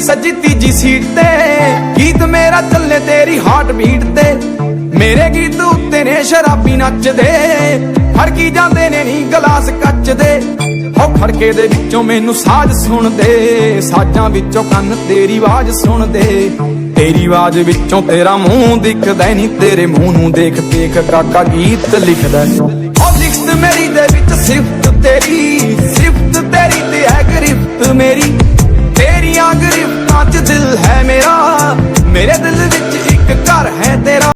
ਸੱਜੀ ਤੀਜੀ ਸੀਟ ਤੇ, ਗੀਤ ਮੇਰਾ ਚੱਲੇ ਤੇਰੀ ਹਾਰਟ ਬੀਟ ਤੇ। ਮੇਰੇ ਗੀਤ ਉੱਤੇ ਨੇ ਸ਼ਰਾਬੀ ਨੱਚਦੇ, ਫੜਕੀ ਜਾਂਦੇ ਨੇ ਨੀ ਗਲਾਸ ਕੱਚ ਦੇ। ਹੋ ਖੜਕੇ ਦੇ ਵਿੱਚੋਂ ਮੈਨੂੰ ਸਾਜ਼ ਸੁਣਦੇ, ਸਾਜ਼ਾਂ ਵਿੱਚੋਂ ਕੰਨ ਤੇਰੀ ਆਵਾਜ਼ ਸੁਣਦੇ। ਤੇਰੀ ਆਵਾਜ਼ ਵਿੱਚੋਂ ਤੇਰਾ ਮੂੰਹ ਦਿਖਦਾ ਨੀ, ਤੇਰੇ ਮੂੰਹ ਨੂੰ ਦੇਖ ਦੇਖ ਕਾਕਾ ਗੀਤ ਲਿਖਦਾ। ਉਹ ਲਿਖਤ ਮੇਰੀ ਦੇ ਵਿੱਚ ਸਿਫਤ ਤੇਰੀ, ਸਿਫਤ ਤੇਰੀ ਤੇ ਹੈ ਗ੍ਰਿਫਤ ਮੇਰੀ। ਤੇਰੀਆਂ ਗ੍ਰਿਫਤਾਂ 'ਚ ਦਿਲ ਹੈ ਮੇਰਾ, ਮੇਰੇ ਦਿਲ ਵਿੱਚ ਇੱਕ ਘਰ ਹੈ ਤੇਰਾ।